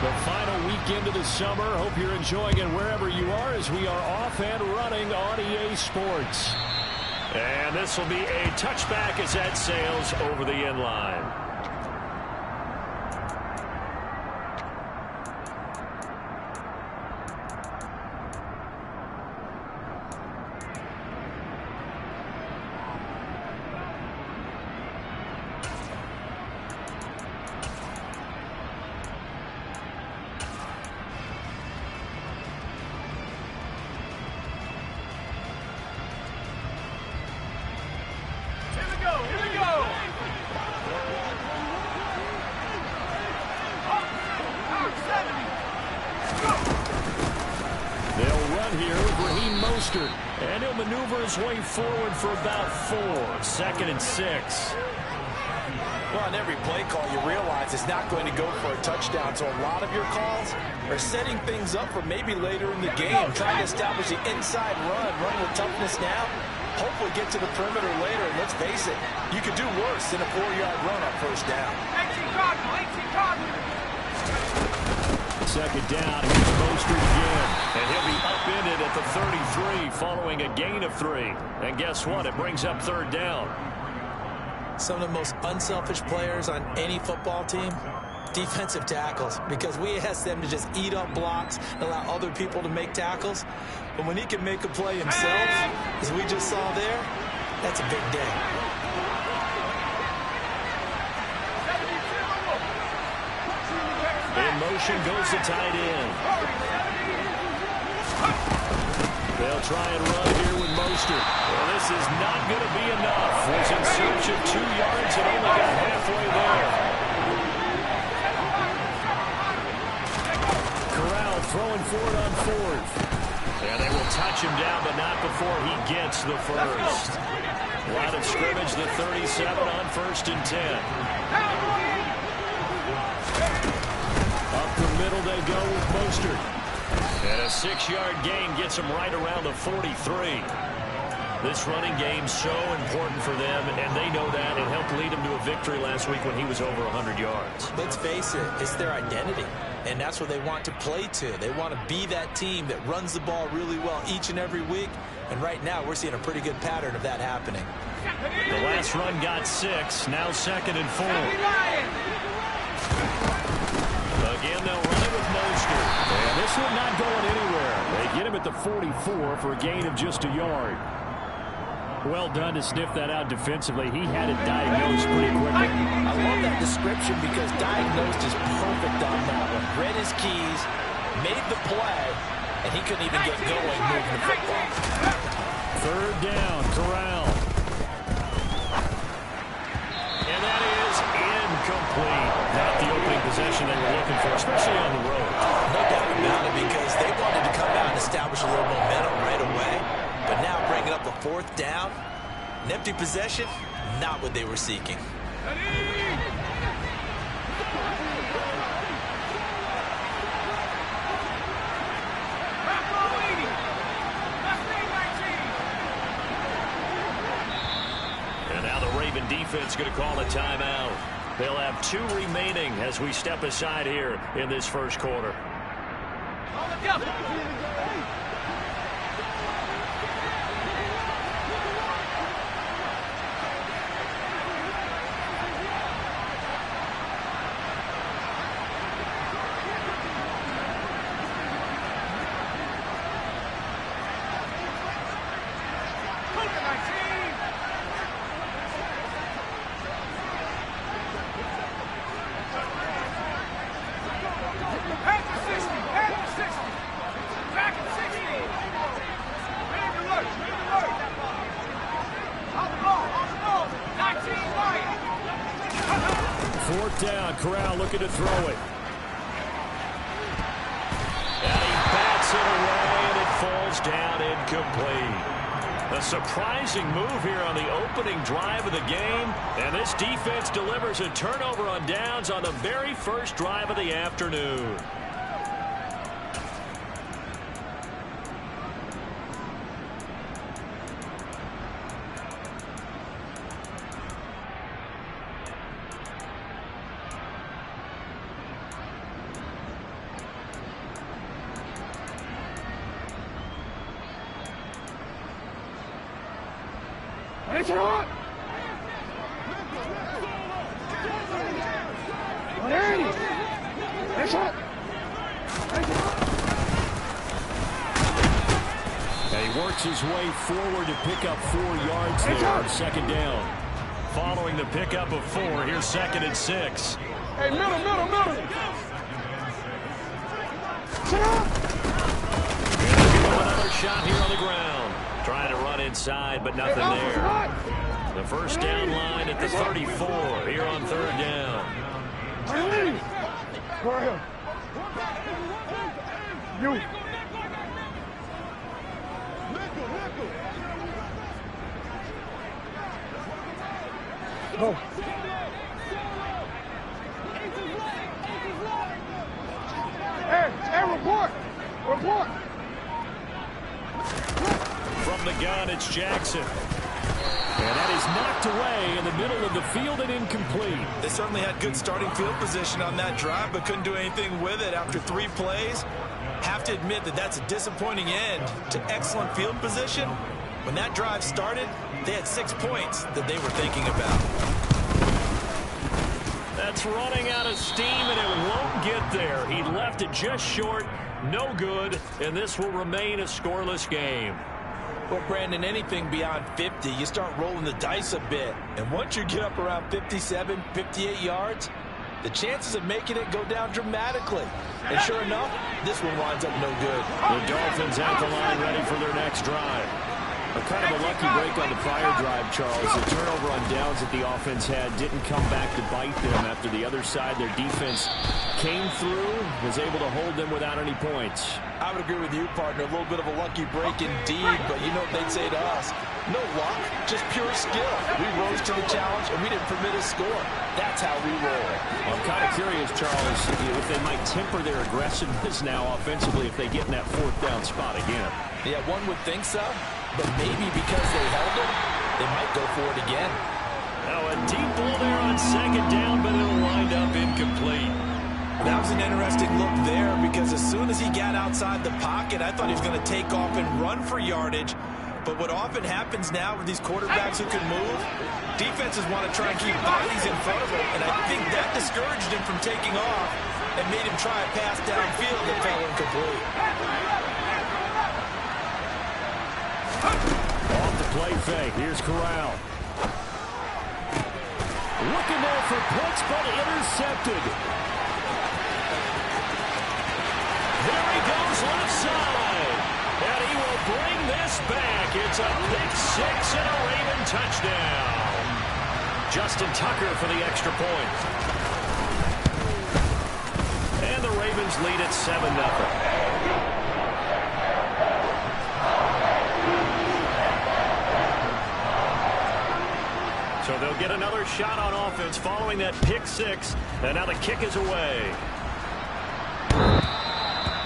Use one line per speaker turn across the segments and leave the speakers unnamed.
The final weekend of the summer. Hope you're enjoying it wherever you are as we are off and running on EA Sports. And this will be a touchback as that sails over the end line.
And he'll maneuver his way forward for about 4. 2nd and 6.
Well, on every play call, you realize it's not going to go for a touchdown. So a lot of your calls are setting things up for maybe later in the game, trying to establish the inside run with toughness now. Hopefully get to the perimeter later. And let's face it, you could do worse than a 4-yard run on first down.
18 Cardinal.
2nd down, here's Mostert again. And he'll be upended at the 33 following a gain of 3. And guess what? It brings up 3rd down.
Some of the most unselfish players on any football team, defensive tackles, because we ask them to just eat up blocks and allow other people to make tackles. But when he can make a play himself, as we just saw there, that's a big day.
In motion goes the tight end. They'll try and run here with Mostert. Well, this is not going to be enough. Was in search of 2 yards and only got halfway there. Corral throwing for it on 4th. And they will touch him down, but not before he gets the first. Line of scrimmage, the 37 on 1st and 10. Up the middle they go with Mostert. And a 6-yard gain gets him right around the 43. This running game's so important for them, and they know that. It helped lead them to a victory last week when he was over 100 yards.
Let's face it, it's their identity, and that's what they want to play to. They want to be that team that runs the ball really well each and every week, and right now we're seeing a pretty good pattern of that happening.
The last run got 6, now 2nd and 4. Again, they'll run it with Mostert. And this one not going anywhere. They get him at the 44 for a gain of just a yard. Well done to sniff that out defensively. He had it diagnosed pretty quickly.
I love that description because diagnosed is perfect on that one. Read his keys, made the play, and he couldn't even get going moving the football.
3rd down, Corral. And that is incomplete. Not the opening possession they were looking for, especially on the road.
No doubt about it, because they wanted to come out and establish a little momentum right away. But now bringing up a 4th down, an empty possession, not what they were seeking.
And now the Raven defense going to call a timeout. They'll have 2 remaining as we step aside here in this first quarter. Down, Corral looking to throw it. And he bats it away, and it falls down incomplete. A surprising move here on the opening drive of the game, and this defense delivers a turnover on downs on the very first drive of the afternoon.
And he works his way forward to pick up 4 yards there on second down.
Following the pickup of 4, here's 2nd and 6.
Hey, middle.
Another shot here on the ground. Trying to run inside, but nothing there. The first down line at the 34 here on 3rd down.
You. Go. Hey, report.
From the gun, it's Jackson. And that is knocked away in the middle of the field and incomplete.
They certainly had good starting field position on that drive, but couldn't do anything with it after 3 plays. Have to admit that that's a disappointing end to excellent field position. When that drive started, they had 6 points that they were thinking about.
That's running out of steam, and it won't get there. He left it just short, no good, and this will remain a scoreless game.
Well, Brandon, anything beyond 50, you start rolling the dice a bit. And once you get up around 57, 58 yards, the chances of making it go down dramatically. And sure enough, this one winds up no good.
The Dolphins at the line ready for their next drive.
Kind of a lucky break on the prior drive, Charles. The turnover on downs that the offense had didn't come back to bite them after the other side. Their defense came through, was able to hold them without any points.
I would agree with you, partner. A little bit of a lucky break indeed, but you know what they'd say to us? No luck, just pure skill. We rose to the challenge, and we didn't permit a score. That's how we roll.
Well, I'm kind of curious, Charles, if they might temper their aggressiveness now offensively if they get in that 4th down spot again.
Yeah, one would think so, but maybe because they held it, they might go for it again.
Now a deep ball there on 2nd down, but it'll wind up incomplete.
That was an interesting look there because as soon as he got outside the pocket, I thought he was going to take off and run for yardage. But what often happens now with these quarterbacks who can move, defenses want to try and keep bodies in front of him, and I think that discouraged him from taking off and made him try a pass downfield that fell incomplete.
Off the play fake. Here's Corral. Looking there for points, but intercepted.
There he goes left side. And he will bring this back. It's a pick 6 and a Raven touchdown. Justin Tucker for the extra point. And the Ravens lead at 7-0. So they'll get another shot on offense following that pick 6. And now the kick is away.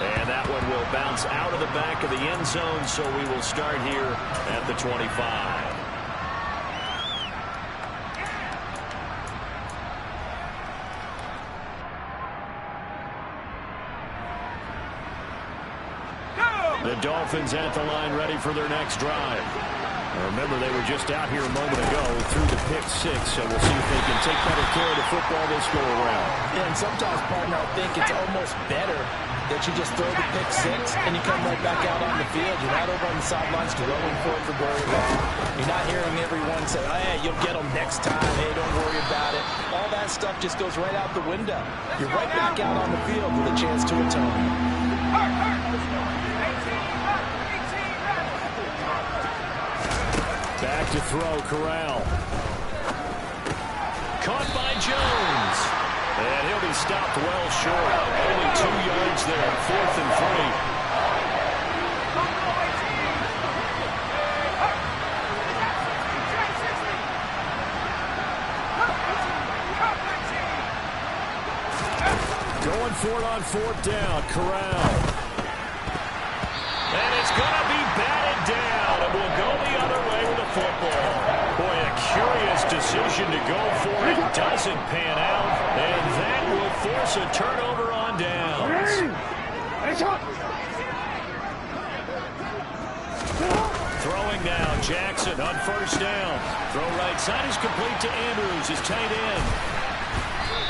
And that one will bounce out of the back of the end zone, so we will start here at the 25. The Dolphins at the line ready for their next drive. Remember, they were just out here a moment ago through the pick 6, so we'll see if they can take better care of the football this go around.
Yeah, and sometimes, partner, I think it's almost better that you just throw the pick 6 and you come right back out on the field. You're not over on the sidelines throwing for it for very long. You're not hearing everyone say, hey, you'll get them next time. Hey, don't worry about it. All that stuff just goes right out the window. You're right back out on the field with a chance to atone.
Back to throw, Corral.
Caught by Jones. And he'll be stopped well short. Only 2 yards there, 4th and 3.
Going for it on 4th down, Corral.
And it's going to be batted down. It will go the other way with the football. Boy, a curious decision to go for it. Doesn't pan out. And that will force a turnover on downs. Throwing now, Jackson on first down. Throw right side is complete to Andrews, his tight end.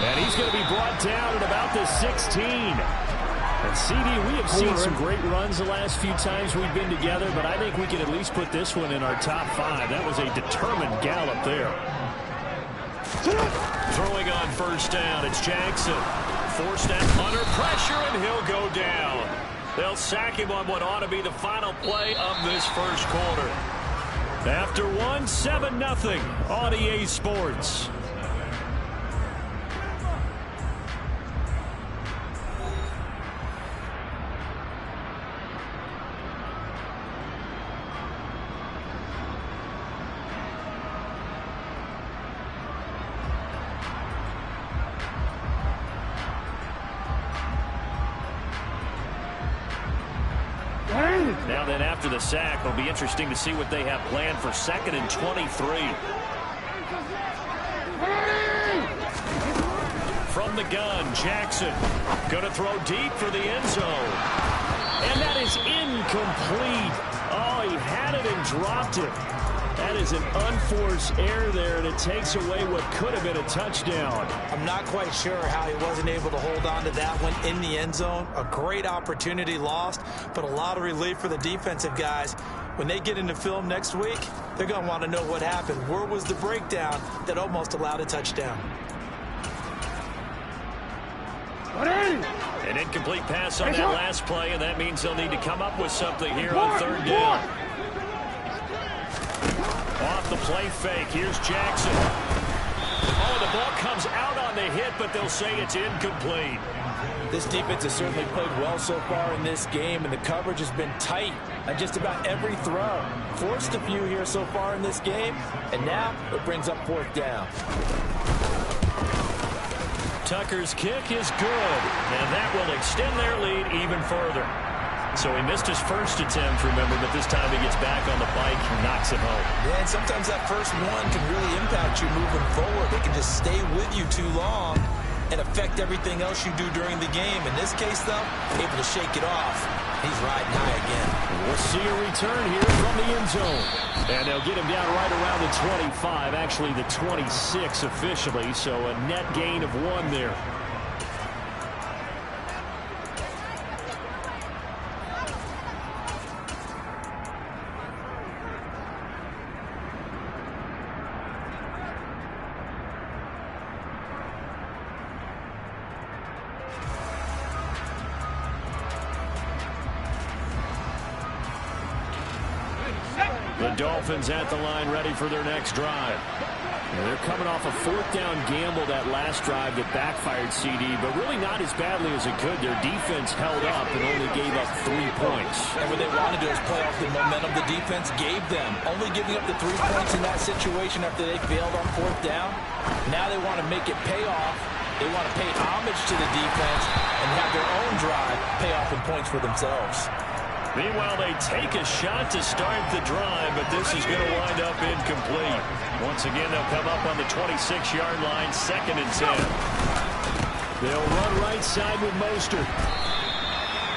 And he's going to be brought down at about the 16. And CD, we have seen some great runs the last few times we've been together, but I think we can at least put this one in our top 5. That was a determined gallop there. Throwing on first down, it's Jackson. Forced down under pressure, and he'll go down. They'll sack him on what ought to be the final play of this first quarter. After one, 7-0 on EA Sports. Now then, after the sack, it'll be interesting to see what they have planned for 2nd and 23. From the gun, Jackson going to throw deep for the end zone. And that is incomplete. Oh, he had it and dropped it. That is an unforced error there, and it takes away what could have been a touchdown.
I'm not quite sure how he wasn't able to hold on to that one in the end zone. A great opportunity lost, but a lot of relief for the defensive guys. When they get into film next week, they're going to want to know what happened. Where was the breakdown that almost allowed a touchdown?
An incomplete pass on that last play, and that means they'll need to come up with something here on 3rd down. Off the play fake, here's Jackson. Oh, the ball comes out on the hit, but they'll say it's incomplete.
This defense has certainly played well so far in this game, and the coverage has been tight on just about every throw. Forced a few here so far in this game, and now it brings up 4th down.
Tucker's kick is good, and that will extend their lead even further. So he missed his first attempt, remember, but this time he gets back on the bike and knocks it home.
Yeah, and sometimes that first one can really impact you moving forward. They can just stay with you too long and affect everything else you do during the game. In this case, though, able to shake it off. He's riding high again.
We'll see a return here from the end zone. And they'll get him down right around the 25, actually the 26 officially, so a net gain of 1 there. The Dolphins at the line, ready for their next drive. And they're coming off a 4th down gamble that last drive that backfired CD, but really not as badly as it could. Their defense held up and only gave up 3 points.
And what they want to do is play off the momentum the defense gave them. Only giving up the 3 points in that situation after they failed on 4th down. Now they want to make it pay off. They want to pay homage to the defense and have their own drive pay off in points for themselves.
Meanwhile, they take a shot to start the drive, but this is going to wind up incomplete. Once again, they'll come up on the 26-yard line, 2nd and 10. They'll run right side with Mostert.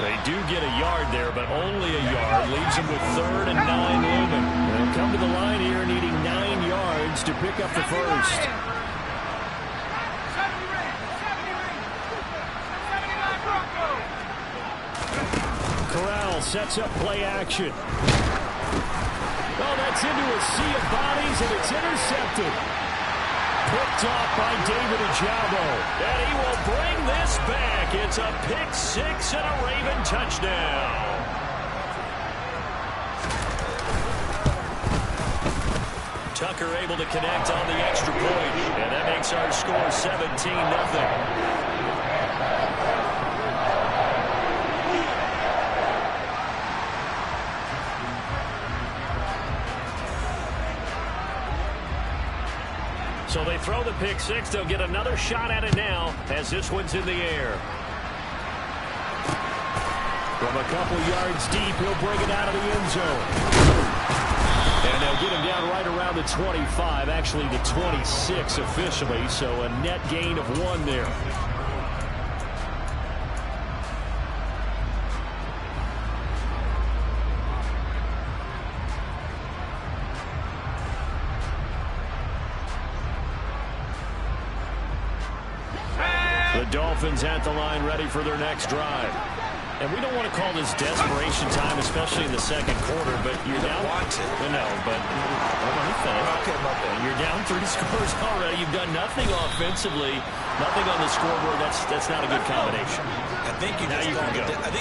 They do get a yard there, but only a yard. Leaves them with 3rd and 9 looming. They'll come to the line here needing 9 yards to pick up the first. Corral sets up play action. Oh, that's into a sea of bodies, and it's intercepted. Picked off by David Ojabo. And he will bring this back. It's a pick 6 and a Raven touchdown. Tucker able to connect on the extra point, and that makes our score 17-0. So they throw the pick 6. They'll get another shot at it now as this one's in the air. From a couple yards deep, he'll bring it out of the end zone. And they'll get him down right around the 25, actually the 26 officially, so a net gain of 1 there.
The Dolphins at the line, ready for their next drive. And we don't want to call this desperation time, especially in the second quarter, but you're down.
Want to.
No, but let me finish.
Okay, my bad.
You're down 3 scores already. You've done nothing offensively, nothing on the scoreboard. That's not a good combination.
I think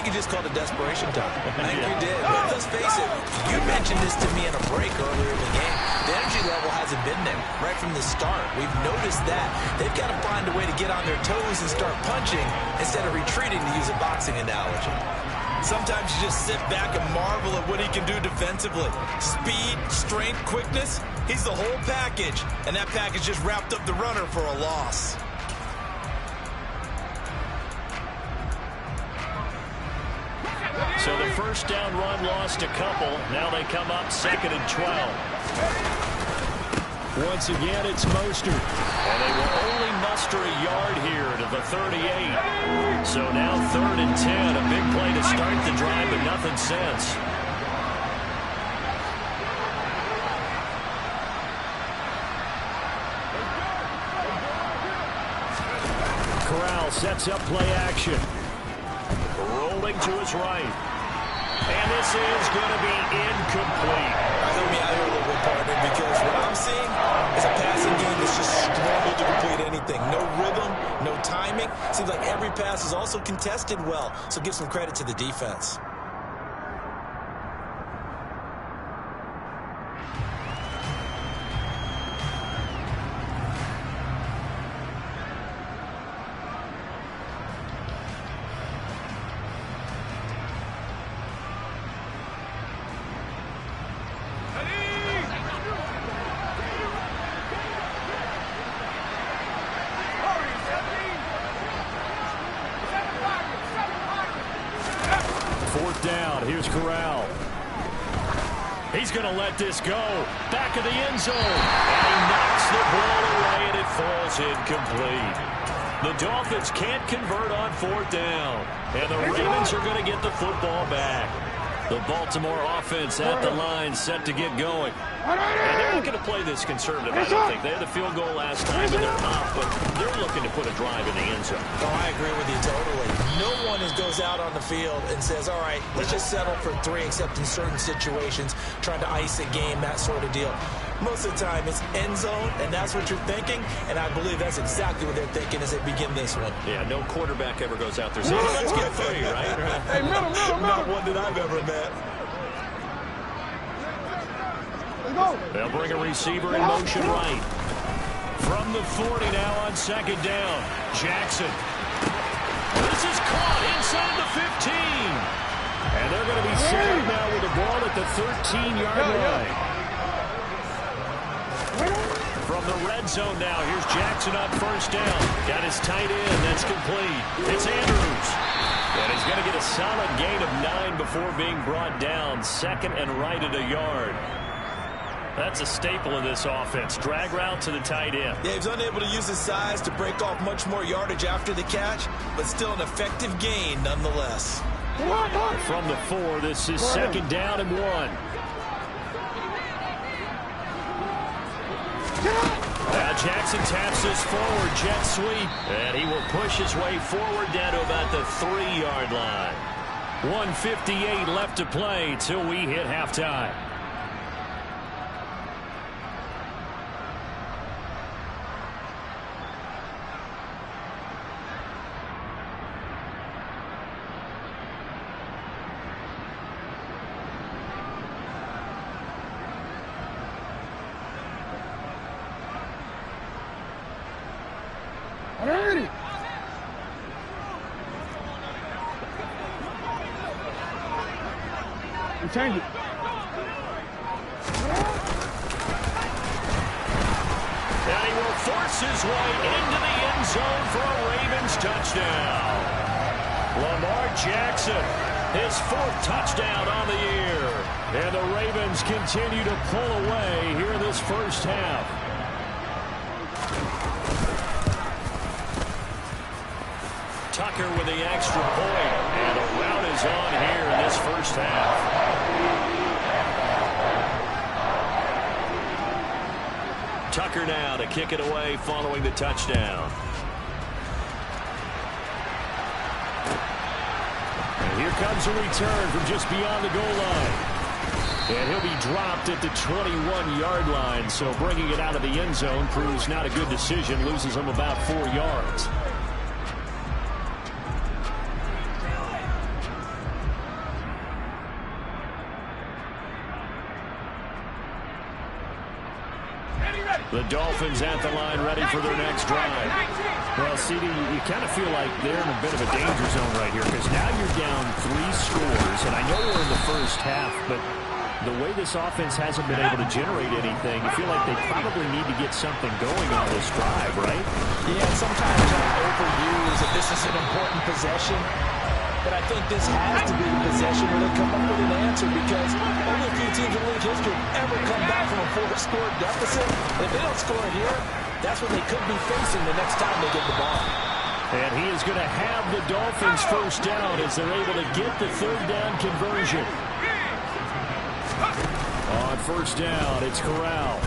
you just called it desperation time. I think you did. But let's face it, you mentioned this to me in a break earlier in the game. The energy level hasn't been there right from the start. We've noticed that. They've got to find a way to get on their toes and start punching instead of retreating, to use a boxing analogy. Sometimes you just sit back and marvel at what he can do defensively. Speed, strength, quickness, he's the whole package. And that package just wrapped up the runner for a loss.
So the first down run lost a couple. Now they come up 2nd and 12. Once again, it's Mostert. And they will only muster a yard here to the 38. So now 3rd and 10. A big play to start the drive, but nothing since. Corral sets up play action. Rolling to his right. And this is going to be incomplete.
Help me out here a little bit, partner, because what I'm seeing is a passing game that's just struggled to complete anything. No rhythm, no timing. Seems like every pass is also contested well, so give some credit to the defense.
Here's Corral. He's going to let this go. Back of the end zone. And he knocks the ball away, and it falls incomplete. The Dolphins can't convert on 4th down. And the Ravens are going to get the football back. The Baltimore offense at the line, set to get going. And they're not going to play this conservative, I don't think. They had the field goal last time, and they're up, but they're looking to put a drive in the end zone.
Oh, I agree with you totally. No one goes out on the field and says, all right, let's just settle for 3, except in certain situations, trying to ice a game, that sort of deal. Most of the time, it's end zone, and that's what you're thinking, and I believe that's exactly what they're thinking as they begin this one.
Yeah, no quarterback ever goes out there saying, let's get 3, right?
Hey, middle.
Not one that I've ever met.
They'll bring a receiver in motion right. From the 40 now on 2nd down. Jackson. This is caught inside the 15. And they're going to be set now with the ball at the 13-yard line. From the red zone now, here's Jackson on 1st down. Got his tight end. That's complete. It's Andrews. And he's going to get a solid gain of 9 before being brought down. 2nd and right at a yard. That's a staple of this offense. Drag route to the tight end.
Yeah, he's unable to use his size to break off much more yardage after the catch, but still an effective gain nonetheless.
From the 4, this is 2nd down and 1. Now Jackson taps this forward, jet sweep, and he will push his way forward down to about the 3-yard line. 1:58 left to play till we hit halftime.
Ready. And change it.
And he will force his way into the end zone for a Ravens touchdown. Lamar Jackson, his 4th touchdown on the year. And the Ravens continue to pull away here in this first half. Tucker with the extra point, and the route is on here in this first half. Tucker now to kick it away following the touchdown. Here comes a return from just beyond the goal line. And he'll be dropped at the 21-yard line. So bringing it out of the end zone proves not a good decision. Loses him about 4 yards. The Dolphins at the line, ready for their next drive. Well, CD, you kind of feel like they're in a bit of a danger zone right here because now you're down 3 scores, and I know we're in the first half, but the way this offense hasn't been able to generate anything, you feel like they probably need to get something going on this drive, right?
Yeah, sometimes I overuse that this is an important possession. But I think this has to be the possession where they come up with an answer because only a few teams in league history have ever come back from a 4-score deficit. And if they don't score it here, that's what they could be facing the next time they get the ball.
And he is going to have the Dolphins first down as they're able to get the third down conversion. On first down, it's Corral.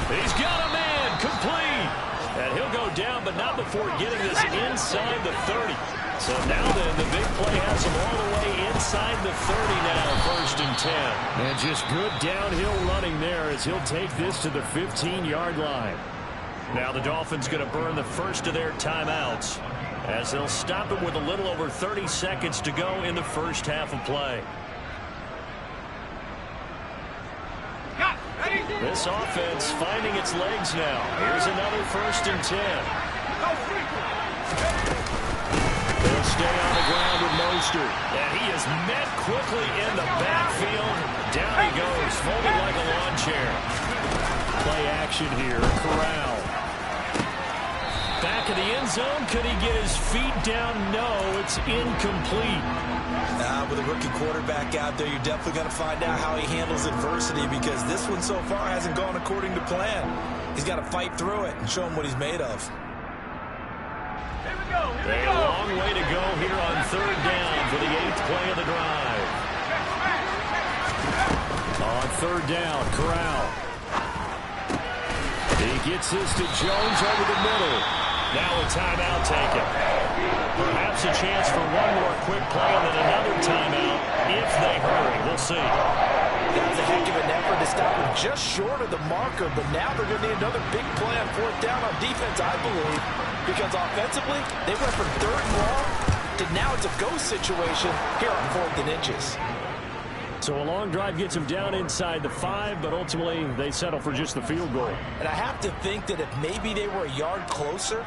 He's got a man, complete. And he'll go down, but not before getting this inside the 30. So now then, the big play has him all the way inside the 30 now, 1st and 10. And just good downhill running there as he'll take this to the 15-yard line. Now the Dolphins going to burn the first of their timeouts as they'll stop it with a little over 30 seconds to go in the first half of play. This offense finding its legs now. Here's another 1st and 10. They'll stay on the ground with Mostert. And he is met quickly in the backfield. Down he goes, folded like a lawn chair. Play action here, Corral. Back of the end zone. Could he get his feet down? No, it's incomplete.
With a rookie quarterback out there, you're definitely going to find out how he handles adversity because this one so far hasn't gone according to plan. He's got to fight through it and show him what he's made of.
Here we go.
A long way to go here on 3rd down for the 8th play of the drive. On 3rd down, Corral. He gets this to Jones over the middle. Now a timeout taken. Perhaps a chance for one more quick play and then another timeout if they hurry. We'll see.
That was a heck of an effort to stop him just short of the marker, but now they're going to need another big play on 4th down on defense, I believe, because offensively, they went from 3rd and long to now it's a go situation here on 4th and inches.
So a long drive gets them down inside the 5, but ultimately they settle for just the field goal.
And I have to think that if maybe they were a yard closer,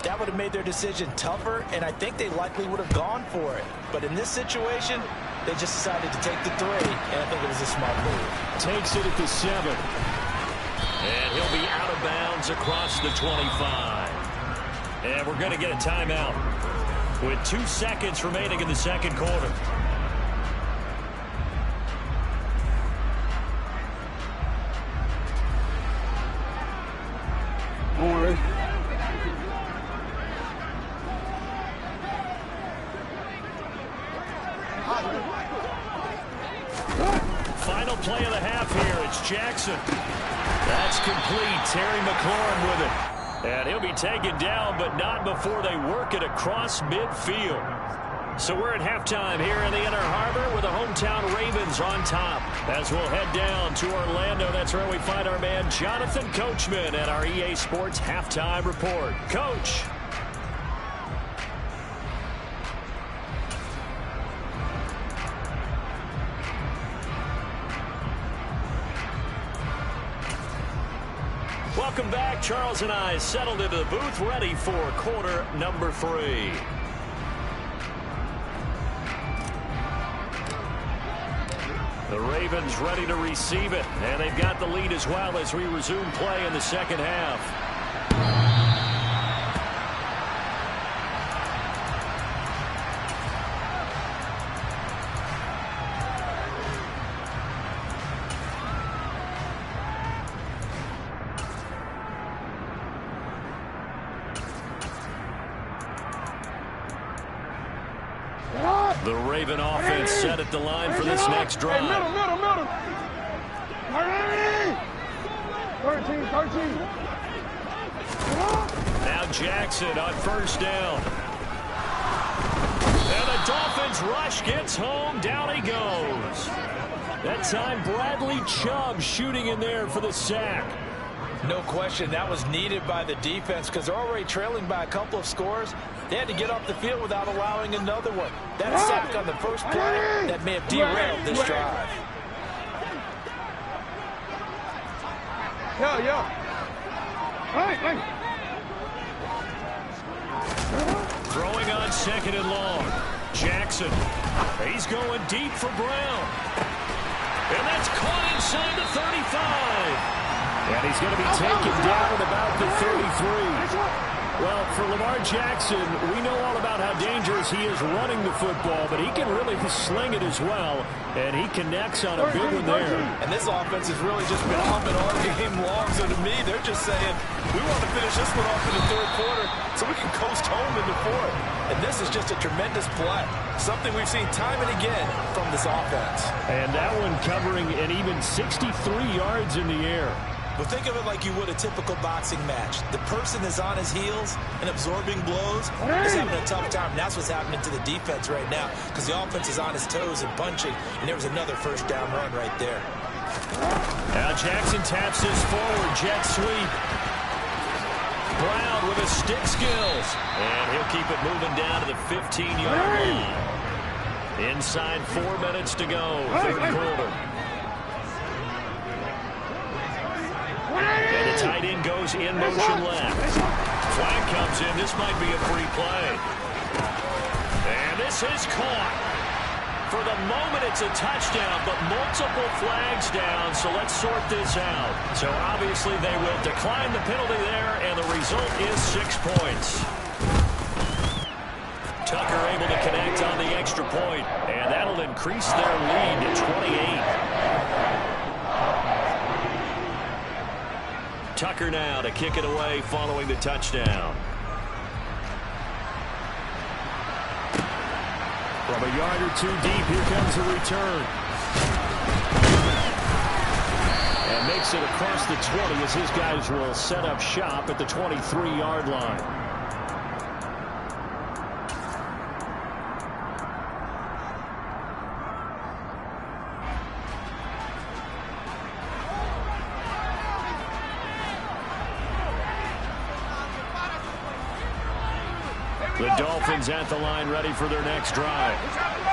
that would have made their decision tougher, and I think they likely would have gone for it. But in this situation, they just decided to take the 3, and I think it was a smart move.
Takes it at the 7. And he'll be out of bounds across the 25. And we're going to get a timeout with 2 seconds remaining in the second quarter. Final play of the half here. It's Jackson. That's complete. Terry McLaurin with it. And he'll be taken down, but not before they work it across midfield. So we're at halftime here in the Inner Harbor with the hometown Ravens on top. As we'll head down to Orlando, that's where we find our man Jonathan Coachman at our EA Sports Halftime Report. Coach. Welcome back. Charles and I settled into the booth, ready for quarter number 3. The Ravens ready to receive it, and they've got the lead as well as we resume play in the second half. The Raven offense set at the line for this next drive.
Middle. 13.
Now Jackson on first down.
Dolphins rush gets home. Down he goes. That time, Bradley Chubb shooting in there for the sack.
No question, that was needed by the defense because they're already trailing by a couple of scores. They had to get off the field without allowing another one. That sack on the first play, that may have derailed this drive.
Yo. Hey.
Throwing on 2nd and long. Jackson. He's going deep for Brown. And that's caught inside the 35.
And he's going to be taken down at about the 33. Well, for Lamar Jackson, we know all about how dangerous he is running the football, but he can really sling it as well, and he connects on a big one there.
And this offense has really just been humming all game long, so to me, they're just saying, we want to finish this one off in the third quarter so we can coast home in the fourth. And this is just a tremendous play, something we've seen time and again from this offense.
And that one covering an even 63 yards in the air.
But think of it like you would a typical boxing match. The person is on his heels and absorbing blows is having a tough time. And that's what's happening to the defense right now because the offense is on his toes and punching. And there was another first down run right there.
Now Jackson taps this forward jet sweep. Brown with his stick skills. And he'll keep it moving down to the 15-yard line. Inside 4 minutes to go, third quarter. And the tight end goes in motion left. Flag comes in. This might be a free play. And this is caught. For the moment, it's a touchdown, but multiple flags down, so let's sort this out. So obviously they will decline the penalty there, and the result is 6 points. Tucker able to connect on the extra point, and that'll increase their lead to 28. Tucker now to kick it away following the touchdown.
From a yard or two deep, here comes the return. And makes it across the 20 as his guys will set up shop at the 23-yard line. The Dolphins at the line ready for their next drive.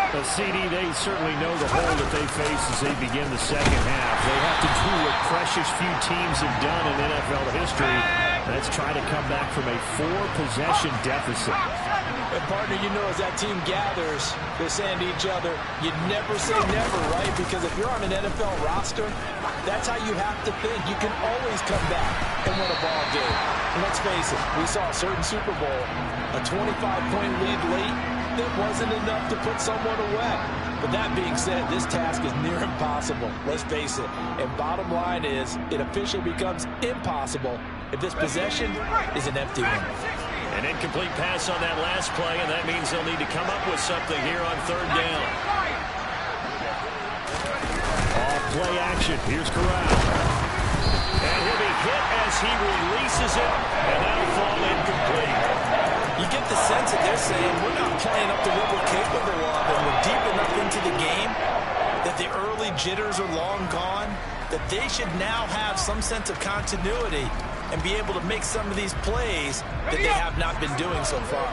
The CD, they certainly know the hole that they face as they begin the second half. They have to do what precious few teams have done in NFL history. That's try to come back from a 4-possession deficit.
And partner, you know, as that team gathers, they're saying to each other, you never say never, right? Because if you're on an NFL roster, that's how you have to think. You can always come back and win a ball game. And let's face it, we saw a certain Super Bowl, a 25-point lead late that wasn't enough to put someone away. But that being said, this task is near impossible. Let's face it. And bottom line is, it officially becomes impossible if this possession is an empty one.
An incomplete pass on that last play, and that means they'll need to come up with something here on third down.
Off play action. Here's Corral.
And he'll be hit as he releases it, and that'll fall incomplete.
You get the sense that they're saying, we're not playing up to what we're capable of, and we're deep enough into the game that the early jitters are long gone, that they should now have some sense of continuity and be able to make some of these plays that they have not been doing so far.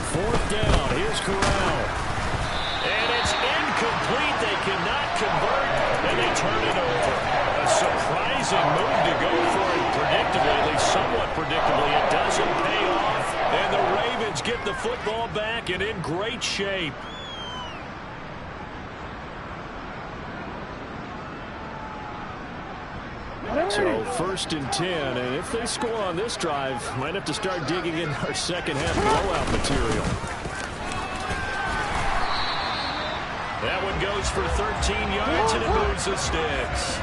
Fourth down. Here's Corral. And it's incomplete. They cannot convert, and they turn it over. A surprising move to go for it predictably, at least somewhat predictably. It doesn't pay off, and the Ravens get the football back and in great shape.
So 1st and 10, and if they score on this drive, might have to start digging in our second half blowout material.
That one goes for 13 yards, and it moves the sticks.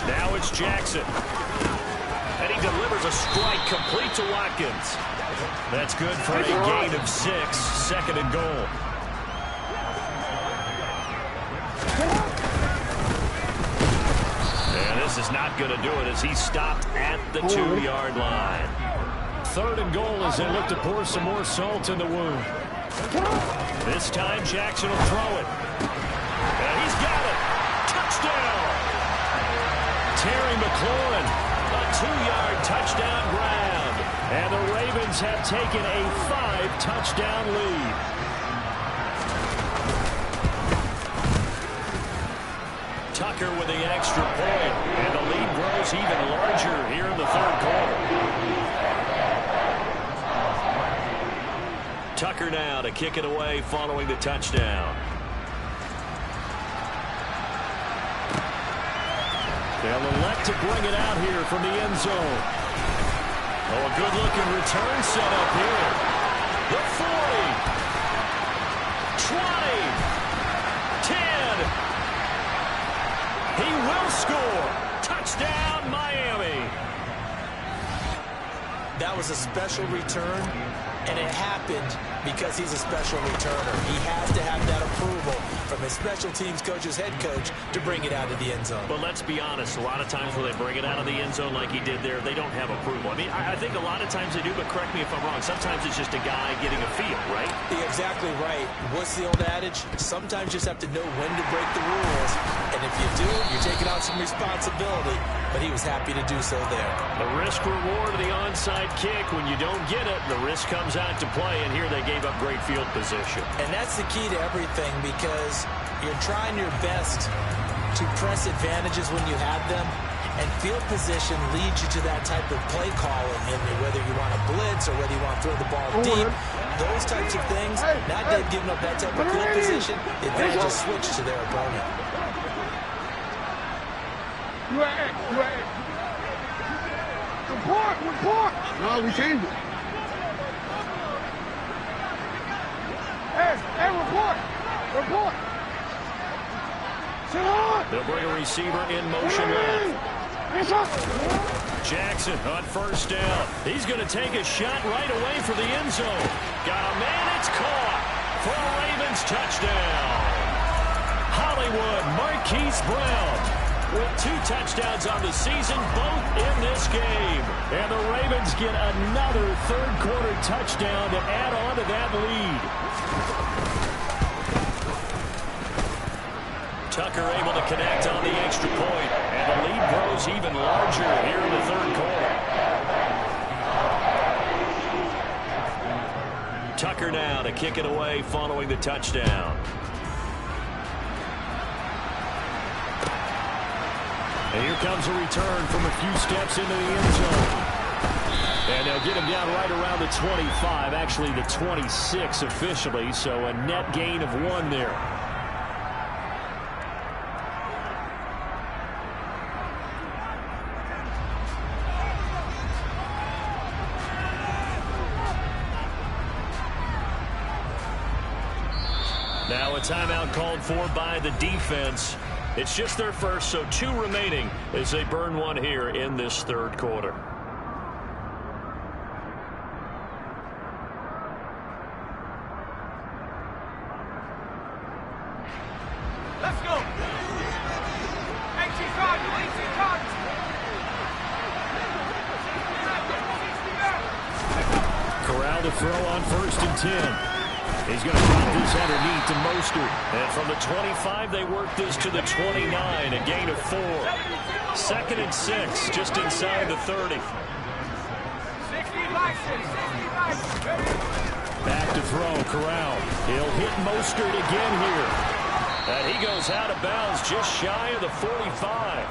Now it's Jackson. And he delivers a strike complete to Watkins. That's good for a gain of 6, 2nd and goal. And this is not going to do it as he stopped at the 2-yard line. 3rd and goal as they look to pour some more salt in the wound. This time Jackson will throw it. And he's got it. Touchdown. Terry McLaurin, a 2-yard touchdown grab. And the Ravens have taken a 5-touchdown lead. Tucker with the extra point. And the lead grows even larger here in the 3rd quarter. Tucker now to kick it away following the touchdown. They'll elect to bring it out here from the end zone. Oh, a good-looking return set up here. The 40. 20. 10. He will score. Touchdown, Miami.
That was a special return, and it happened because he's a special returner. He has to have that approval from his special teams coach's head coach to bring it out of the end zone.
But let's be honest, a lot of times when they bring it out of the end zone like he did there, they don't have approval. I mean, I think a lot of times they do, but correct me if I'm wrong. Sometimes it's just a guy getting a feel, right?
You're exactly right. What's the old adage? Sometimes you just have to know when to break the rules. And if you do, you're taking on some responsibility. But he was happy to do so there.
The risk-reward of the onside kick. When you don't get it, the risk comes out to play. And here they gave up great field position.
And that's the key to everything, because you're trying your best to press advantages when you have them. And field position leads you to that type of play calling, and whether you want to blitz or whether you want to throw the ball deep, those types of things. Now they've given up that type of field position, the advantage is switched to their opponent.
Report. No, we changed it. Hey, report. Sit on.
They'll bring a receiver in motion left. Jackson on 1st down. He's going to take a shot right away for the end zone. Got a man, it's caught for a Ravens touchdown. Hollywood Marquise Brown with 2 touchdowns on the season, both in this game. And the Ravens get another 3rd quarter touchdown to add on to that lead. Tucker able to connect on the extra point, and the lead grows even larger here in the 3rd quarter. Tucker now to kick it away following the touchdown. And here comes a return from a few steps into the end zone. And they'll get him down right around the 25, actually the 26 officially, so a net gain of 1 there. Now a timeout called for by the defense. It's just their first, so 2 remaining as they burn 1 here in this 3rd quarter.
Let's go. 18 cards.
Corral to throw on 1st and 10. He's going to drop this underneath to Mostert. And from the 25, they work this to the 29, a gain of 4. 2nd and 6, just inside the 30. Back to throw, Corral. He'll hit Mostert again here. And he goes out of bounds just shy of the 45.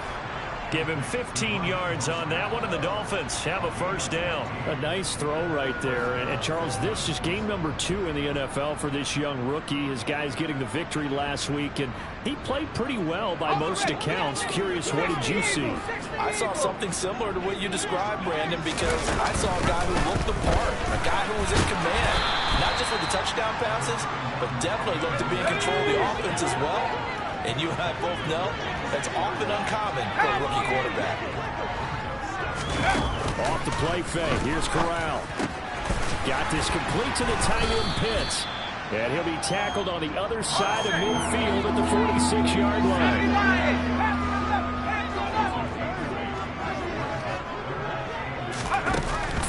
Give him 15 yards on that one, and the Dolphins have a 1st down. A nice throw right there. And Charles, this is game number 2 in the NFL for this young rookie. His guys getting the victory last week, and he played pretty well by most accounts. Curious, what did you see?
I saw something similar to what you described, Brandon, because I saw a guy who looked the part, a guy who was in command, not just with the touchdown passes, but definitely looked to be in control of the offense as well. And you and I both know that's often uncommon for a rookie quarterback.
Off the play fake. Here's Corral. Got this complete to the tight end Pitts. And he'll be tackled on the other side of midfield at the 46-yard line.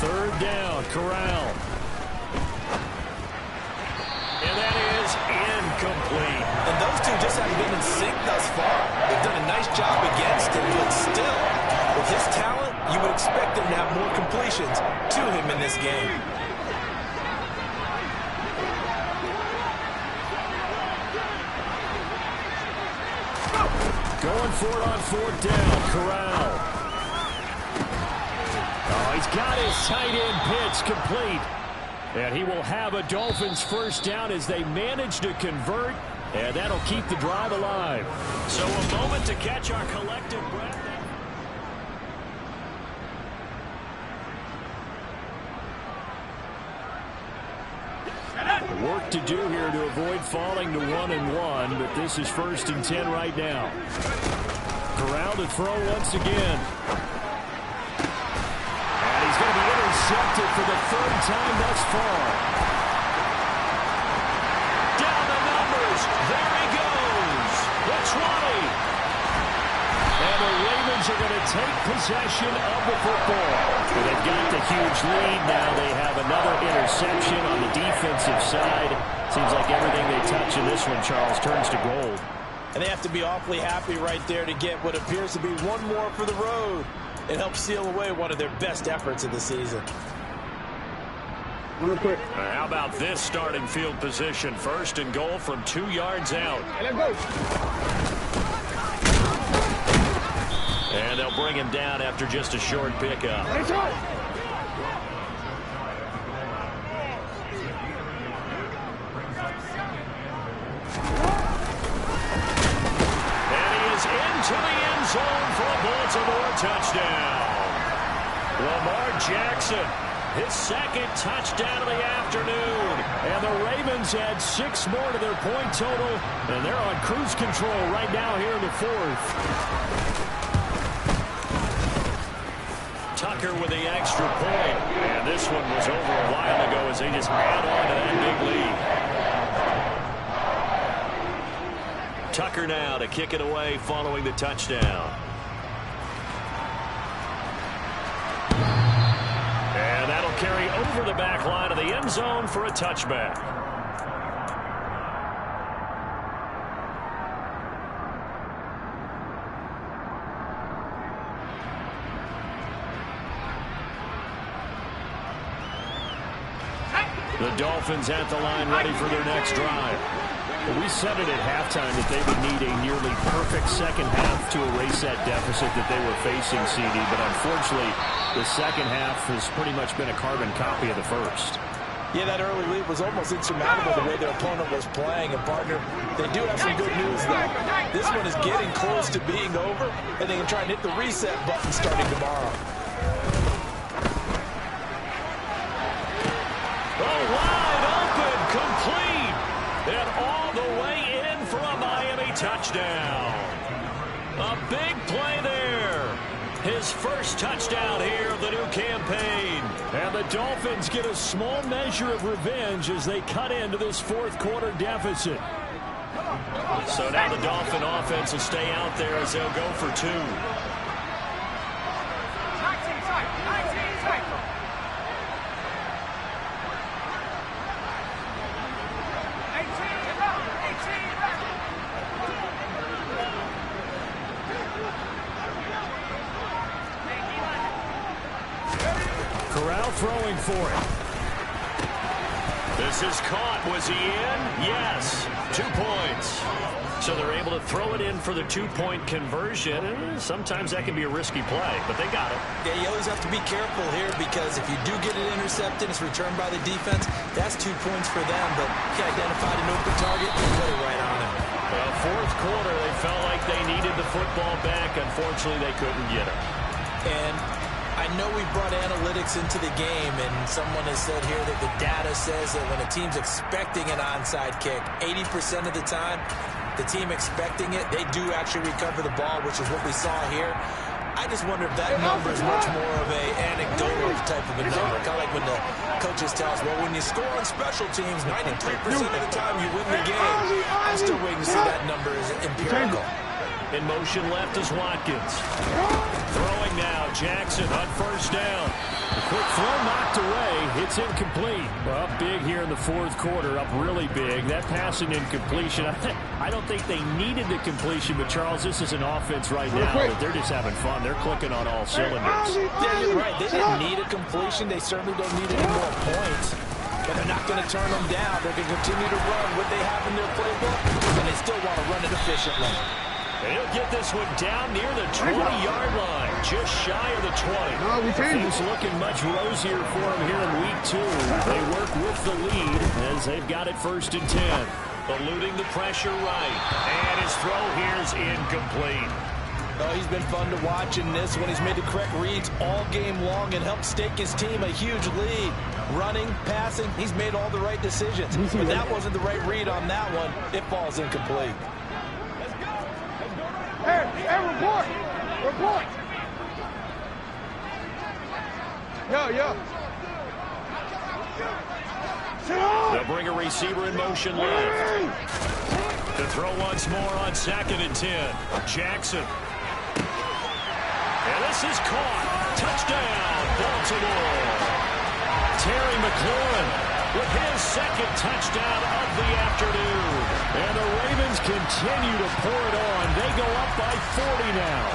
Third down, Corral. And that is incomplete.
And those two just haven't been in sync thus far. They've done a nice job against him, but still, with his talent, you would expect him to have more completions to him in this game.
Going for it on fourth down, Corral. Oh, he's got his tight end Pitts complete. And he will have a Dolphins first down as they manage to convert. And that'll keep the drive alive.
So a moment to catch our collective breath.
Work to do here to avoid falling to 1-1, but this is 1st and 10 right now. Corral to throw once again. And he's going to be intercepted for the 3rd time thus far.
Down the numbers. There he goes. The 20.
And the Ravens are going to take possession of the football. And they've got the huge lead. Now they have another interception on the defensive side. Seems like everything they touch in this one, Charles, turns to gold.
And they have to be awfully happy right there to get what appears to be one more for the road. It helps seal away one of their best efforts of the season.
Real quick.
How about this starting field position? 1st and goal from 2 yards out.
Let's go.
And they'll bring him down after just a short pickup.
Let's go.
Into the end zone for a Baltimore touchdown. Lamar Jackson, his 2nd touchdown of the afternoon.
And the Ravens add 6 more to their point total, and they're on cruise control right now here in the 4th.
Tucker with the extra point. And this one was over a while ago as they just add on to that big lead. Tucker now to kick it away following the touchdown. And that'll carry over the back line of the end zone for a touchback. The Dolphins at the line ready for their next drive.
We said it at halftime that they would need a nearly perfect second half to erase that deficit that they were facing, CD. But unfortunately, the second half has pretty much been a carbon copy of the first.
Yeah, that early lead was almost insurmountable the way their opponent was playing. And, partner, they do have some good news, though. This one is getting close to being over, and they can try and hit the reset button starting tomorrow.
Oh, wide open, complete, and all the way in for a Miami touchdown. A big play there. His first touchdown here of the new campaign.
And the Dolphins get a small measure of revenge as they cut into this 4th quarter deficit.
So now the Dolphin offense will stay out there as they'll go for 2.
19 tight, 19 tight.
Corral throwing for it.
This is caught. Was he in? Yes. 2 points. So they're able to throw it in for the 2-point conversion. And sometimes that can be a risky play, but they got it.
Yeah, you always have to be careful here because if you do get it intercepted, it's returned by the defense. That's 2 points for them, but he identified an open target and put it right on him.
Well, 4th quarter, they felt like they needed the football back. Unfortunately, they couldn't get it.
And I know we brought analytics into the game, and someone has said here that the data says that when a team's expecting an onside kick, 80% of the time, the team expecting it, they do actually recover the ball, which is what we saw here. I just wonder if that number is much more of a anecdotal type of a number. Kind of like when the coaches tell us, well, when you score on special teams, 93% of the time you win the game. I'm still waiting to see that number is empirical.
In motion left is Watkins. Throwing now, Jackson on first down.
A quick throw knocked away. It's incomplete. Up big here in the fourth quarter, up really big. That passing incompletion, I don't think they needed the completion, but Charles, this is an offense right now that they're just having fun. They're clicking on all cylinders.
Yeah, you're right. They didn't need a completion. They certainly don't need any more points. But they're not going to turn them down. They're going to continue to run what they have in their playbook, and they still want to run it efficiently.
He'll get this one down near the 20-yard line, just shy of the 20.
Things looking much rosier for them here in week 2. They work with the lead as they've got it 1st and 10.
Eluding the pressure right, and his throw here is incomplete.
Oh, he's been fun to watch in this one. He's made the correct reads all game long and helped stake his team a huge lead. Running, passing, he's made all the right decisions. But that wasn't the right read on that one. It falls incomplete.
Hey, report! Report! Yo.
They'll bring a receiver in motion left. To throw once more on 2nd and 10. Jackson. And this is caught. Touchdown, Baltimore. Terry McLaurin with his 2nd touchdown of the afternoon.
And the Ravens continue to pour it on. They go up by 40 now.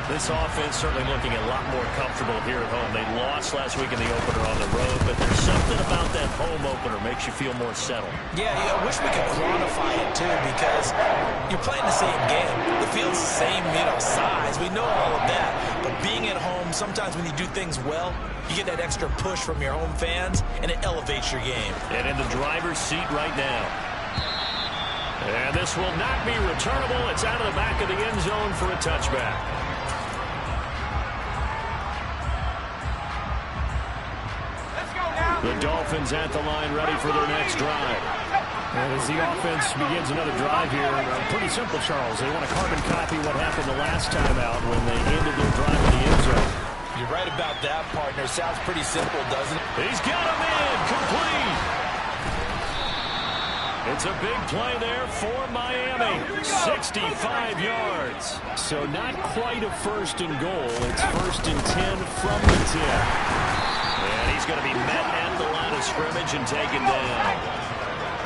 This offense certainly looking a lot more comfortable here at home. They lost last week in the opener on the road, but there's something about that home opener makes you feel more settled.
Yeah, I wish we could quantify it, too, because you're playing the same game. The field's the same, size. We know all of that. But being at home, sometimes when you do things well, you get that extra push from your home fans, and it elevates your game.
And in the driver's seat right now. And this will not be returnable. It's out of the back of the end zone for a touchback.
The Dolphins at the line, ready for their next drive. And as the offense begins another drive here, pretty simple, Charles. They want to carbon copy what happened the last time out when they ended their drive in the end zone.
You're right about that, partner. Sounds pretty simple, doesn't it?
He's got him in, complete. It's a big play there for Miami. 65 yards.
So not quite a 1st and goal. It's 1st and 10 from the 10.
And he's going to be met at the line of scrimmage and taken down.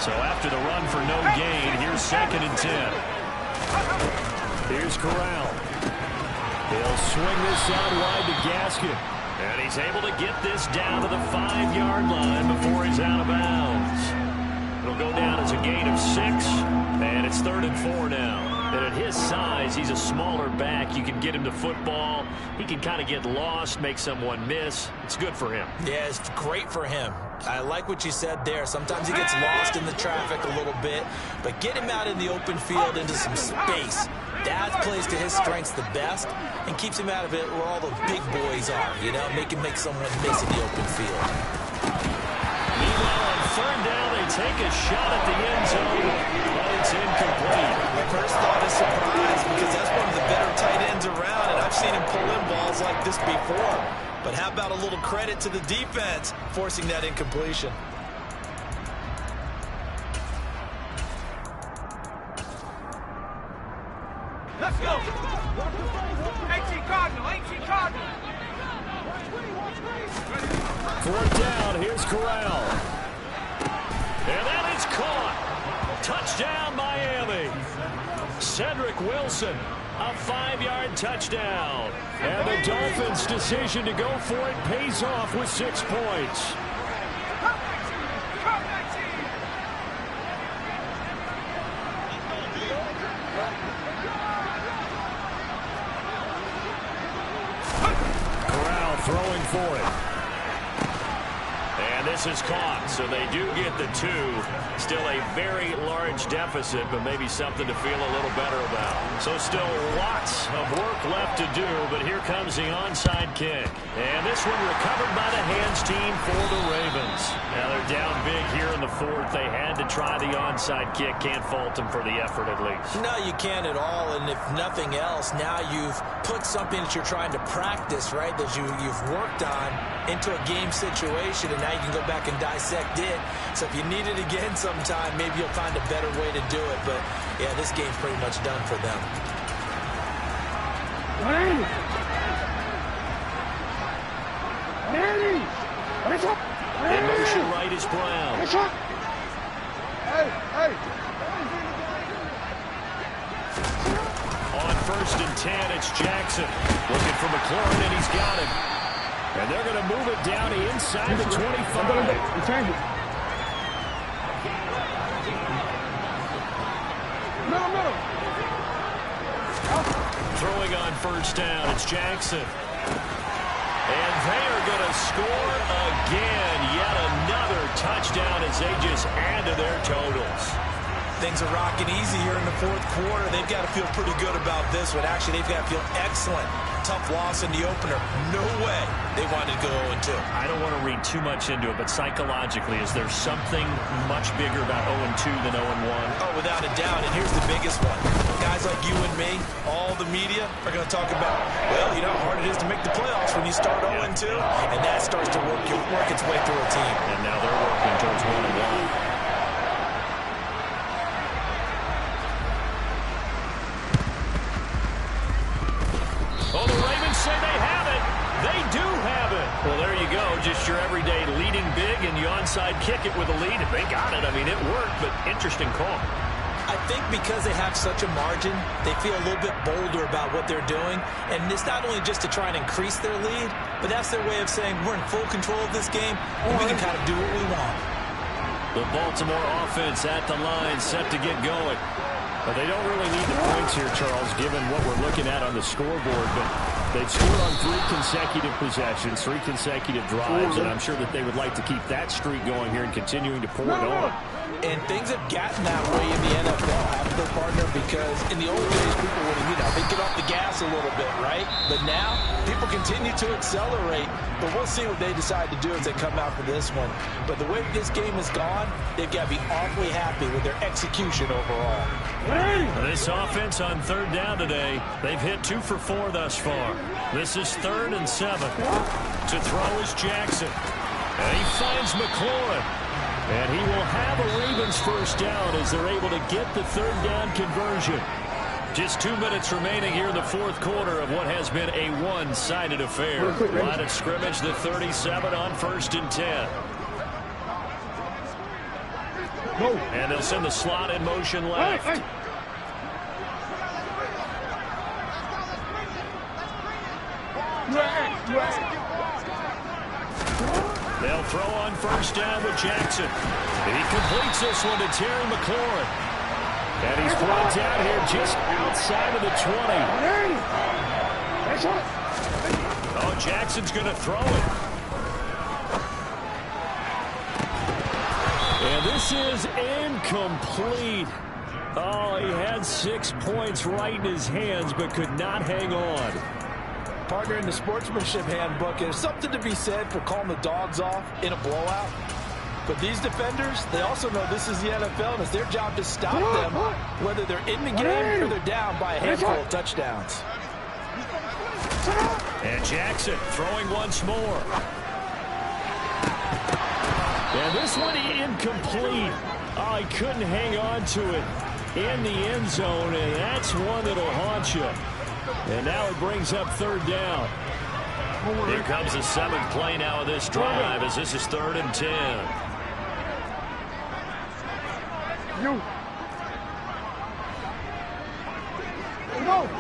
So after the run for no gain, here's 2nd and 10.
Here's Corral. He'll swing this out wide to Gaskin.
And he's able to get this down to the 5-yard line before he's out of bounds. It'll go down as a gain of 6, and it's 3rd and 4 now. And at his size, he's a smaller back. You can get him to football. He can kind of get lost, make someone miss. It's good for him.
Yeah, it's great for him. I like what you said there. Sometimes he gets lost in the traffic a little bit, but get him out in the open field into some space. That plays to his strengths the best and keeps him out of it where all the big boys are, make him make someone miss in the open field.
Meanwhile, on 3rd down, they take a shot at the end zone, but it's incomplete.
My first thought is surprise because that's one of the better tight ends around, and I've seen him pull in balls like this before. But how about a little credit to the defense forcing that incompletion?
Let's go. 18 Cardinal. 18 Cardinal.
4th down. Here's Corral.
And that is caught. Touchdown, Miami. Cedric Wilson, a 5-yard touchdown.
And the Dolphins' decision to go for it pays off with 6 points. Corral throwing for it.
And And this is caught, so they do get the 2. Still a very large deficit, but maybe something to feel a little better about. So still lots of work left to do, but here comes the onside kick. And this one recovered by the hands team for the Ravens. Now they're down big here in the 4th. They had to try the onside kick. Can't fault them for the effort at least.
No, you can't at all, and if nothing else, now you've put something that you're trying to practice, right, that you've worked on into a game situation, and now you can go back and dissect it. So if you need it again sometime, maybe you'll find a better way to do it. But, yeah, this game's pretty much done for them.
In motion right is Brown. On 1st and 10, it's Jackson. Looking for McLaurin, and he's got him. And they're going to move it down inside the 25. Throwing on 1st down, it's Jackson. And they are going to score again. Yet another touchdown as they just add to their totals.
Things are rocking easy here in the 4th quarter. They've got to feel pretty good about this one. Actually, they've got to feel excellent. Tough loss in the opener. No way they wanted to go 0-2.
I don't want to read too much into it, but psychologically, is there something much bigger about 0-2 than 0-1?
Oh, without a doubt. And here's the biggest one. Guys like you and me, all the media, are going to talk about, well, you know how hard it is to make the playoffs when you start 0-2. And that starts to work its way through a team.
And now they're working towards 1-1. Oh, the Ravens say they have it. They do have it. Well, there you go. Just your everyday leading big, and you onside kick it with a lead. If they got it, I mean, it worked, but interesting call.
I think because they have such a margin, they feel a little bit bolder about what they're doing. And it's not only just to try and increase their lead, but that's their way of saying we're in full control of this game, and we can kind of do what we want.
The Baltimore offense at the line, set to get going. But they don't really need the points here, Charles, given what we're looking at on the scoreboard. But they've scored on 3 consecutive possessions, 3 consecutive drives, and I'm sure that they would like to keep that streak going here and continuing to pour it on.
And things have gotten that way in the NFL, haven't they, partner? Because in the old days, people would, they'd get off the gas a little bit, right? But now, people continue to accelerate. But we'll see what they decide to do as they come out for this one. But the way this game has gone, they've got to be awfully happy with their execution overall.
This offense on 3rd down today, they've hit 2 for 4 thus far. This is 3rd and 7. To throw is Jackson. And he finds McLaurin. And he will have a Ravens 1st down as they're able to get the 3rd down conversion. Just 2 minutes remaining here in the 4th quarter of what has been a one-sided affair. Line of scrimmage, the 37 on 1st and 10. And they'll send the slot in motion left. They'll throw on 1st down with Jackson. He completes this one to Terry McLaurin. And he's brought down here just outside of the 20. Oh, Jackson's going to throw it. And this is incomplete. Oh, he had 6 points right in his hands, but could not hang on.
Partner, in the sportsmanship handbook, there's something to be said for calling the dogs off in a blowout. But these defenders, they also know this is the NFL, and it's their job to stop them, whether they're in the game or they're down by a handful of touchdowns.
And Jackson throwing once more. And this one incomplete. Oh, he couldn't hang on to it in the end zone, and that's one that'll haunt you. And now it brings up 3rd down. Here comes the 7th play now of this drive as this is 3rd and 10.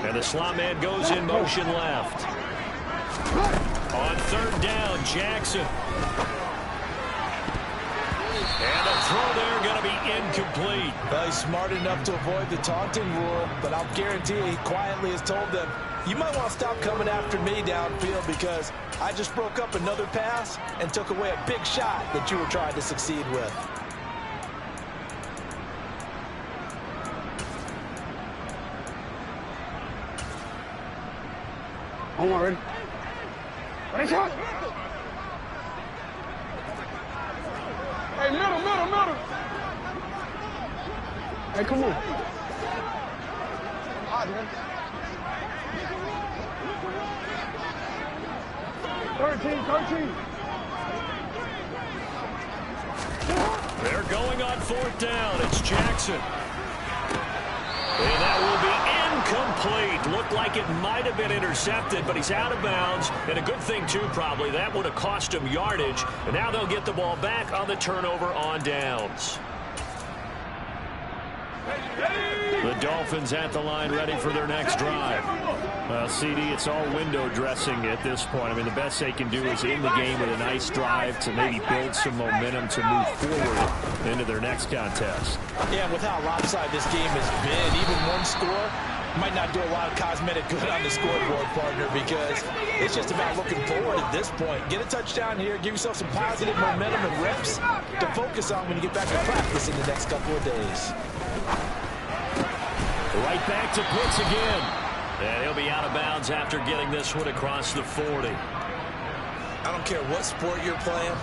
And the slot man goes in motion left. On 3rd down, Jackson. And a throw there going to be incomplete.
Well, he's smart enough to avoid the taunting rule, but I'll guarantee you he quietly has told them, you might want to stop coming after me downfield because I just broke up another pass and took away a big shot that you were trying to succeed with.
I'm ready. Ready, shot. Hey, middle. Hey, come on. Hot, man. 13.
They're going on 4th down. It's Jackson. And that will be incomplete. Looked like it might have been intercepted, but he's out of bounds. And a good thing, too, probably. That would have cost him yardage. And now they'll get the ball back on the turnover on downs. The Dolphins at the line ready for their next drive. CD, it's all window dressing at this point. I mean, the best they can do is in the game with a nice drive to maybe build some momentum to move forward into their next contest.
Yeah, with how lopsided this game has been, even one score might not do a lot of cosmetic good on the scoreboard, partner, because it's just about looking forward at this point. Get a touchdown here, give yourself some positive momentum and reps to focus on when you get back to practice in the next couple of days.
Right back to Pitts again. And he'll be out of bounds after getting this one across the 40.
I don't care what sport you're playing.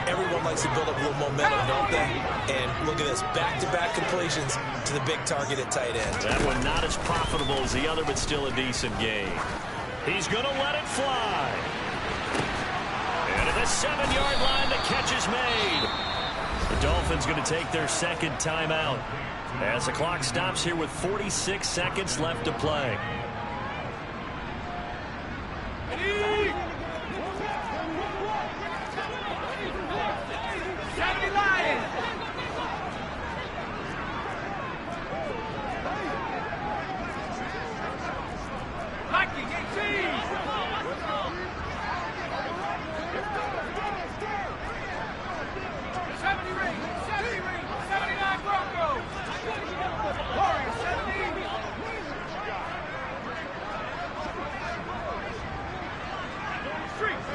Everyone likes to build up a little momentum, don't they? And look at this, back-to-back completions to the big target at tight end.
That one not as profitable as the other, but still a decent game. He's going to let it fly. And at the 7-yard line, the catch is made. The Dolphins going to take their second timeout as the clock stops here with 46 seconds left to play.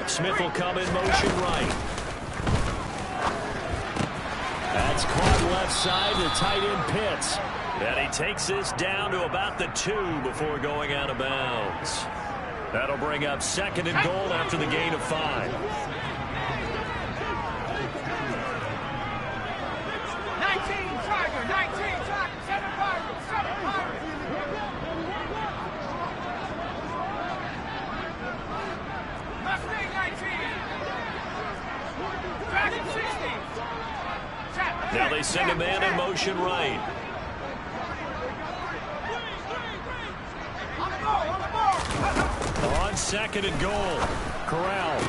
Smith will come in motion right. That's caught left side to tight end Pitts. And he takes this down to about the 2 before going out of bounds. That'll bring up 2nd and goal after the gain of 5.
19 Tiger, 7 Pirates, 7 Pirates. Mustang 19. Dragon 60.
Now they send a man in motion right. On 2nd and goal, Corral.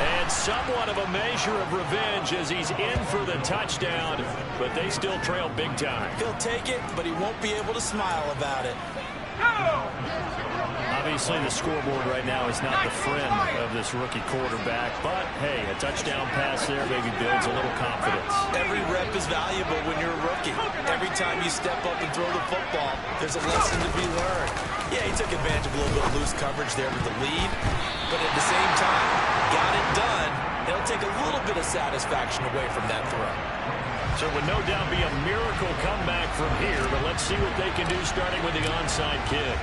And somewhat of a measure of revenge as he's in for the touchdown, but they still trail big time.
He'll take it, but he won't be able to smile about it.
Obviously, the scoreboard right now is not the friend of this rookie quarterback, but, hey, a touchdown pass there maybe builds a little confidence.
Every rep is valuable when you're a rookie. Every time you step up and throw the football, there's a lesson to be learned. Yeah, he took advantage of a little bit of loose coverage there with the lead, but at the same time, got it done. It'll take a little bit of satisfaction away from that throw.
So it would no doubt be a miracle comeback from here, but let's see what they can do starting with the onside kick.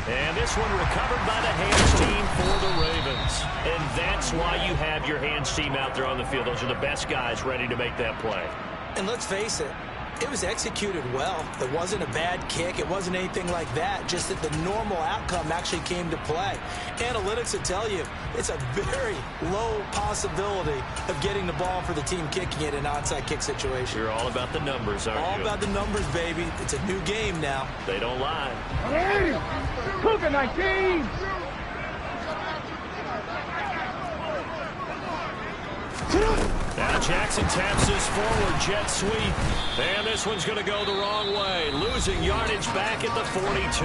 And this one recovered by the hands team for the Ravens. And that's why you have your hands team out there on the field. Those are the best guys ready to make that play.
And let's face it, it was executed well. It wasn't a bad kick. It wasn't anything like that. Just that the normal outcome actually came to play. Analytics will tell you it's a very low possibility of getting the ball for the team kicking it in an onside kick situation.
You're all about the numbers, aren't you?
All about the numbers, baby. It's a new game now.
They don't lie.
Hey, Cougar 19.
Now Jackson taps this forward jet sweep. And this one's going to go the wrong way. Losing yardage back at the 42.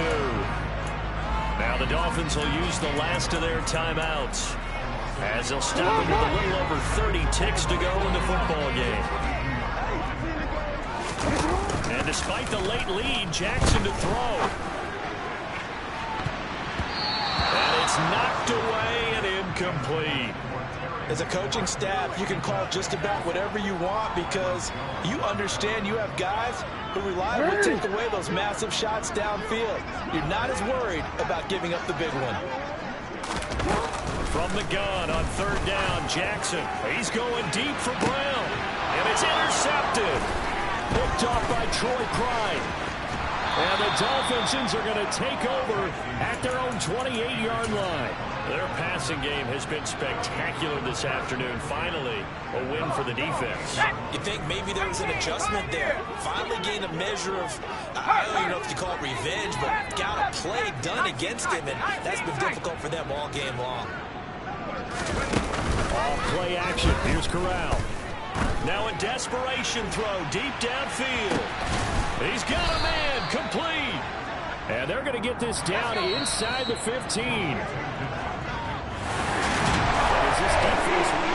Now the Dolphins will use the last of their timeouts. As they'll stop him with a little over 30 ticks to go in the football game. And despite the late lead, Jackson to throw. And it's knocked away and incomplete.
As a coaching staff, you can call just about whatever you want because you understand you have guys who reliably take away those massive shots downfield. You're not as worried about giving up the big one.
From the gun on third down, Jackson. He's going deep for Brown. And it's intercepted. Picked off by Troy Pride. And the Dolphins are going to take over at their own 28-yard line. Their passing game has been spectacular this afternoon. Finally, a win for the defense.
You think maybe there was an adjustment there. Finally gained a measure of, I don't even know if you call it revenge, but got a play done against him, and that's been difficult for them all game long.
All play action. Here's Corral. Now a desperation throw deep downfield. He's got a man, complete. And they're going to get this down inside the 15. As this defense